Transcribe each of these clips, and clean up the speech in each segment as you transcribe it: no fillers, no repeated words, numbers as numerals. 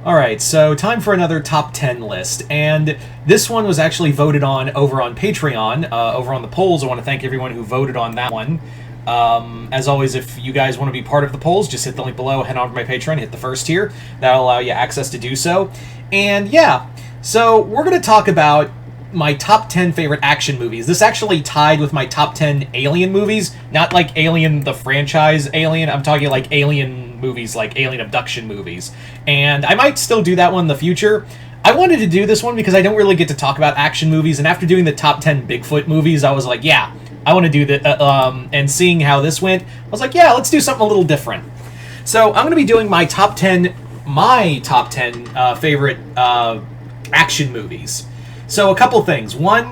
Alright, so time for another top 10 list, and this one was actually voted on over on Patreon, over on the polls. I want to thank everyone who voted on that one. As always, if you guys want to be part of the polls, just hit the link below, head on to my Patreon, hit the first tier. That'll allow you access to do so. And yeah, so we're going to talk about my top 10 favorite action movies. This actually tied with my top 10 Alien movies, not like Alien the franchise Alien, I'm talking like Alien movies, like alien abduction movies. And I might still do that one in the future. I wanted to do this one because I don't really get to talk about action movies, and after doing the top 10 Bigfoot movies, I was like, yeah, I want to do that. And seeing how this went, I was like, yeah, let's do something a little different. So I'm going to be doing my top 10 favorite action movies. So a couple things. One,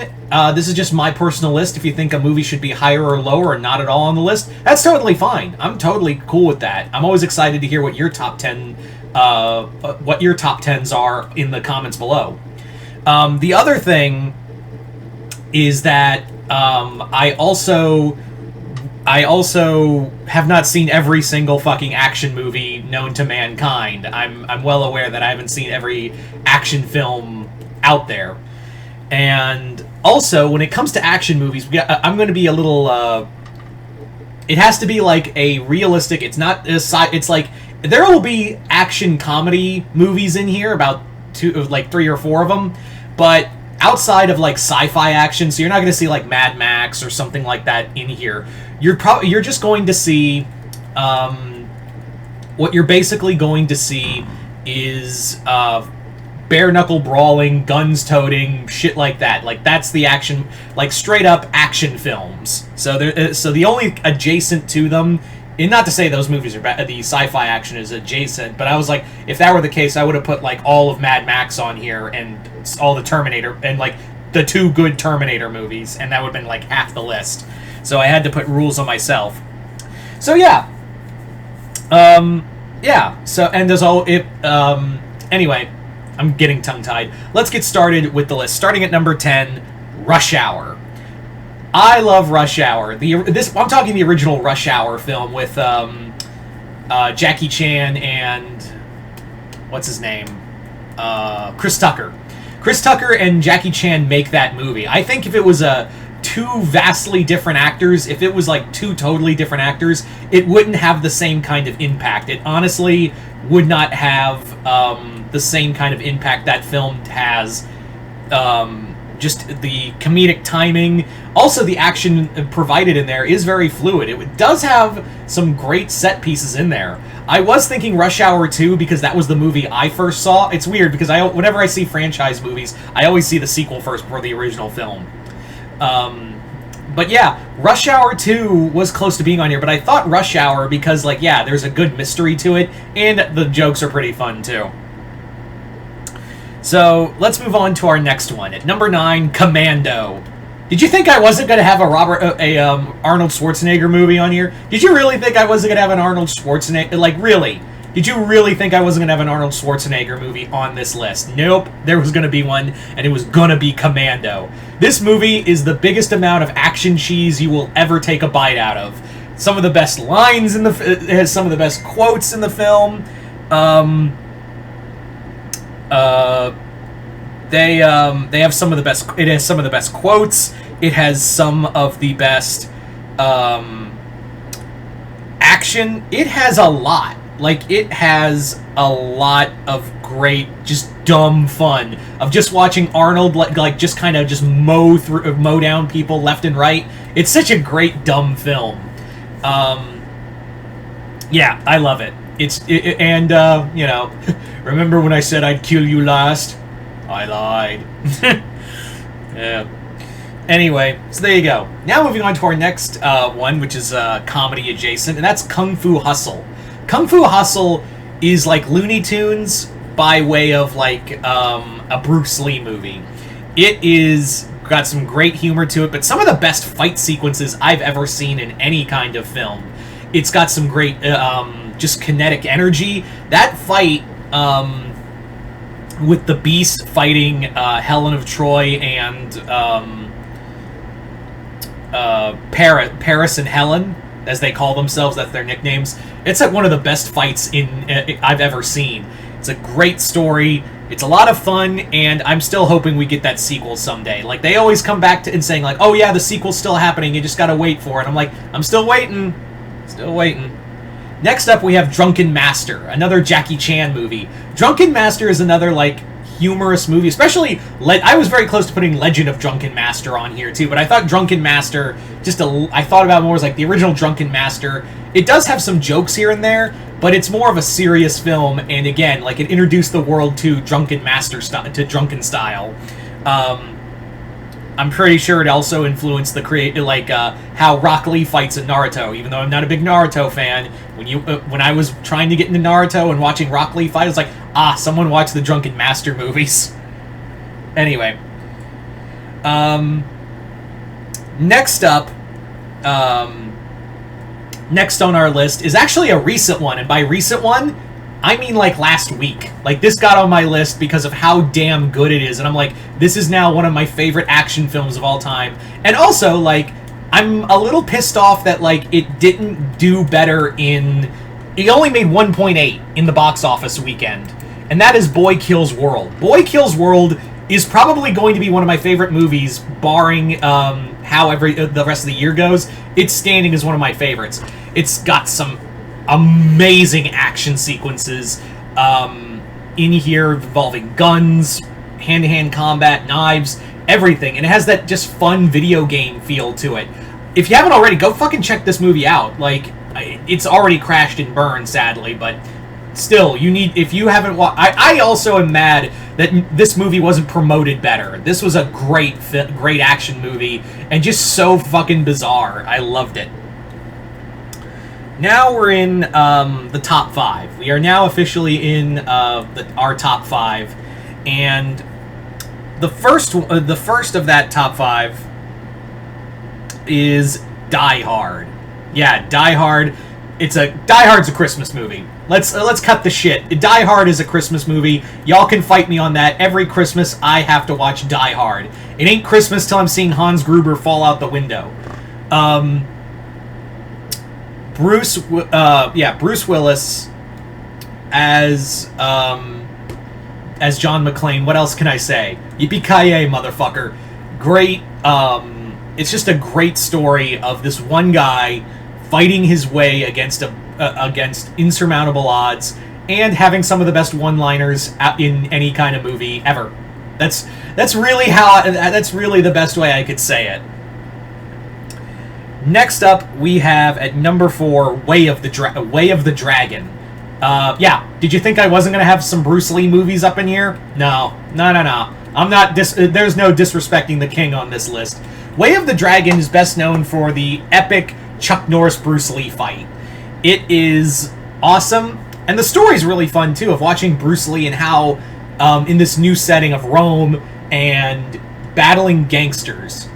this is just my personal list. If you think a movie should be higher or lower or not at all on the list, that's totally fine. I'm totally cool with that. I'm always excited to hear what your top 10s are in the comments below. The other thing is that I also have not seen every single fucking action movie known to mankind. I'm well aware that I haven't seen every action film out there. And also, when it comes to action movies, I'm going to be a little... it has to be like a realistic... It's not... It's like... There will be action comedy movies in here, about 3 or 4 of them, but outside of like sci-fi action, so you're not going to see like Mad Max or something like that in here. You're just going to see... what you're basically going to see is... bare-knuckle brawling, guns-toting, shit like that. Like, that's the action, like, straight-up action films. So the only adjacent to them, and not to say those movies are bad, the sci-fi action is adjacent, but I was like, if that were the case, I would have put, like, all of Mad Max on here, and all the Terminator, and, like, the 2 good Terminator movies, and that would have been, like, half the list. So I had to put rules on myself. So, yeah. Yeah. So, and there's all, anyway... I'm getting tongue-tied. Let's get started with the list. Starting at number 10, Rush Hour. I love Rush Hour. I'm talking the original Rush Hour film with Jackie Chan and what's his name? Chris Tucker. Chris Tucker and Jackie Chan make that movie. I think if it was two vastly different actors, if it was like 2 totally different actors, it wouldn't have the same kind of impact. It honestly would not have the same kind of impact that film has. Just the comedic timing. Also, the action provided in there is very fluid. It does have some great set pieces in there. I was thinking Rush Hour 2 because that was the movie I first saw. It's weird because whenever I see franchise movies, I always see the sequel first before the original film. But yeah, Rush Hour 2 was close to being on here, but I thought Rush Hour because, like, yeah, there's a good mystery to it, and the jokes are pretty fun, too. So, let's move on to our next one. At number 9, Commando. Did you think I wasn't going to have Arnold Schwarzenegger movie on here? Did you really think I wasn't going to have an Arnold Schwarzenegger... Like, really? Did you really think I wasn't going to have an Arnold Schwarzenegger movie on this list? Nope, there was going to be one, and it was going to be Commando. This movie is the biggest amount of action cheese you will ever take a bite out of. Some of the best lines in it has some of the best quotes in the film. They have some of the best... It has some of the best quotes. It has some of the best action. It has a lot. Like, it has a lot of great, just dumb fun of just watching Arnold like just kind of just mow down people left and right. It's such a great dumb film. Yeah, I love it. And you know, remember when I said I'd kill you last? I lied. Yeah. Anyway, so there you go. Now moving on to our next one, which is comedy adjacent, and that's Kung Fu Hustle. Kung Fu Hustle is like Looney Tunes by way of like a Bruce Lee movie. It is got some great humor to it, but some of the best fight sequences I've ever seen in any kind of film. It's got some great just kinetic energy. That fight with the Beast fighting Helen of Troy and Paris and Helen, as they call themselves, that's their nicknames. It's like one of the best fights I've ever seen. It's a great story. It's a lot of fun, and I'm still hoping we get that sequel someday. Like, they always come back to and saying, like, oh yeah, the sequel's still happening, you just gotta wait for it. I'm like, I'm still waiting. Still waiting. Next up, we have Drunken Master, another Jackie Chan movie. Drunken Master is another, like, humorous movie, especially, I was very close to putting Legend of Drunken Master on here, too, but I thought Drunken Master, I thought about it more as, like, the original Drunken Master. It does have some jokes here and there, but it's more of a serious film, and again, like, it introduced the world to Drunken Master to Drunken style. I'm pretty sure it also influenced the how Rock Lee fights in Naruto. Even though I'm not a big Naruto fan, when I was trying to get into Naruto and watching Rock Lee fight, I was like, someone watched the Drunken Master movies. Anyway, next up, next on our list is actually a recent one, and by recent one, I mean, like, last week. Like, this got on my list because of how damn good it is, and I'm like, this is now one of my favorite action films of all time. And also, like, I'm a little pissed off that, like, it didn't do better it only made 1.8 in the box office weekend, and that is Boy Kills World. Boy Kills World is probably going to be one of my favorite movies, barring how the rest of the year goes. It's standing as one of my favorites. It's got some amazing action sequences in here involving guns, hand-to-hand combat, knives, everything. And it has that just fun video game feel to it. If you haven't already, go fucking check this movie out. Like, it's already crashed and burned, sadly, but still, if you haven't watched... I also am mad that this movie wasn't promoted better. This was a great action movie, and just so fucking bizarre. I loved it. Now we're in the top 5. We are now officially in our top 5, and the first of that top 5 is Die Hard. Yeah, Die Hard. Die Hard's a Christmas movie. Let's cut the shit. Die Hard is a Christmas movie. Y'all can fight me on that. Every Christmas I have to watch Die Hard. It ain't Christmas till I'm seeing Hans Gruber fall out the window. Bruce Willis as John McClane. What else can I say? Yippee-ki-yay, motherfucker. Great. It's just a great story of this one guy fighting his way against insurmountable odds and having some of the best one-liners in any kind of movie ever. That's really the best way I could say it. Next up, we have at number 4, Way of the Dragon. Yeah, did you think I wasn't going to have some Bruce Lee movies up in here? No. I'm not. There's no disrespecting the king on this list. Way of the Dragon is best known for the epic Chuck Norris-Bruce Lee fight. It is awesome, and the story's really fun, too, of watching Bruce Lee and how, in this new setting of Rome and battling gangsters.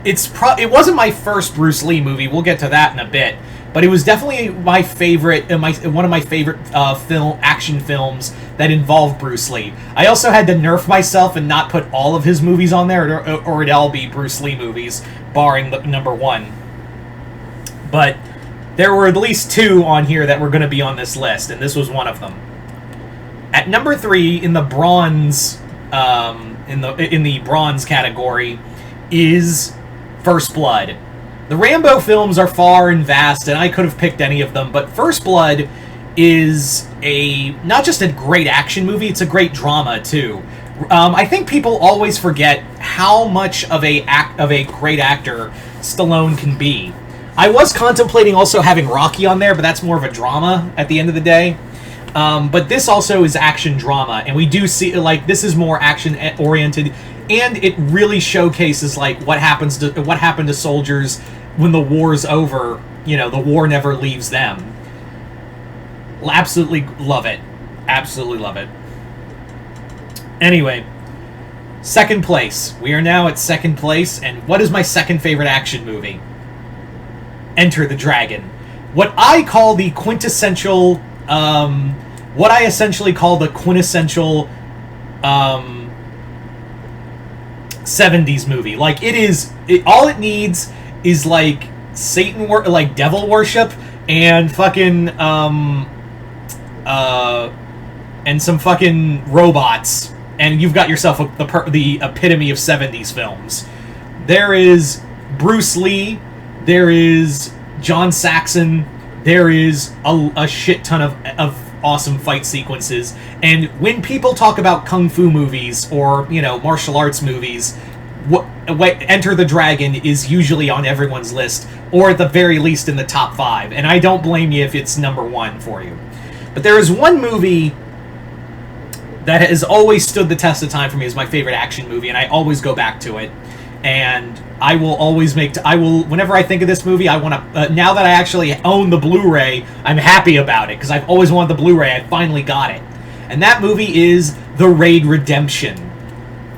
It wasn't my first Bruce Lee movie. We'll get to that in a bit, but it was definitely my favorite, one of my favorite action films that involved Bruce Lee. I also had to nerf myself and not put all of his movies on there, or it'd all be Bruce Lee movies, barring the number 1. But there were at least 2 on here that were going to be on this list, and this was one of them. At number 3 in the bronze, in the bronze category, is First Blood. The Rambo films are far and vast, and I could have picked any of them, but First Blood is not just a great action movie, it's a great drama, too. I think people always forget how much of a great actor Stallone can be. I was contemplating also having Rocky on there, but that's more of a drama at the end of the day. But this also is action drama, and we do see, like, this is more action-oriented, and it really showcases, like, what happened to soldiers when the war's over. You know, the war never leaves them. Absolutely love it. Absolutely love it. Anyway, second place. We are now at second place, and what is my second favorite action movie? Enter the Dragon. What I call the quintessential, what I essentially call the quintessential 70s movie. Like, all it needs is, like, devil worship and fucking, and some fucking robots, and you've got yourself the epitome of 70s films. There is Bruce Lee, there is John Saxon, there is a shit ton of awesome fight sequences, and when people talk about kung fu movies or, martial arts movies, Enter the Dragon is usually on everyone's list, or at the very least in the top 5, and I don't blame you if it's number 1 for you. But there is one movie that has always stood the test of time for me as my favorite action movie, and I always go back to it. And I will always whenever I think of this movie, I want to, now that I actually own the Blu-ray, I'm happy about it, because I've always wanted the Blu-ray, I finally got it. And that movie is The Raid Redemption.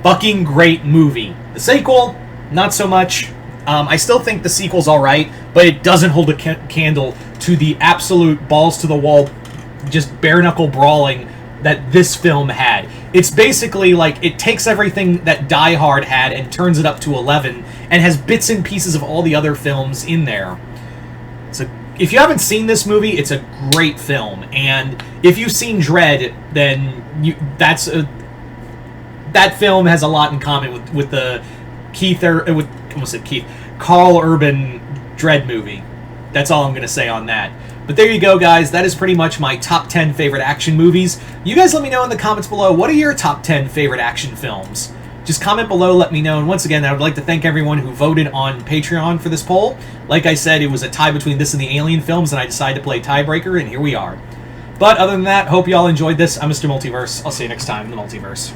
Fucking great movie. The sequel, not so much. I still think the sequel's alright, but it doesn't hold a candle to the absolute balls-to-the-wall, just bare-knuckle brawling that this film had. It's basically like it takes everything that Die Hard had and turns it up to 11 and has bits and pieces of all the other films in there. So if you haven't seen this movie, it's a great film, and if you've seen Dredd, then that film has a lot in common with the Carl Urban Dredd movie. That's all I'm going to say on that. But there you go, guys. That is pretty much my top 10 favorite action movies. You guys let me know in the comments below, what are your top 10 favorite action films? Just comment below, let me know. And once again, I would like to thank everyone who voted on Patreon for this poll. Like I said, it was a tie between this and the Alien films, and I decided to play tiebreaker, and here we are. But other than that, hope you all enjoyed this. I'm Mr. Multiverse. I'll see you next time in the Multiverse.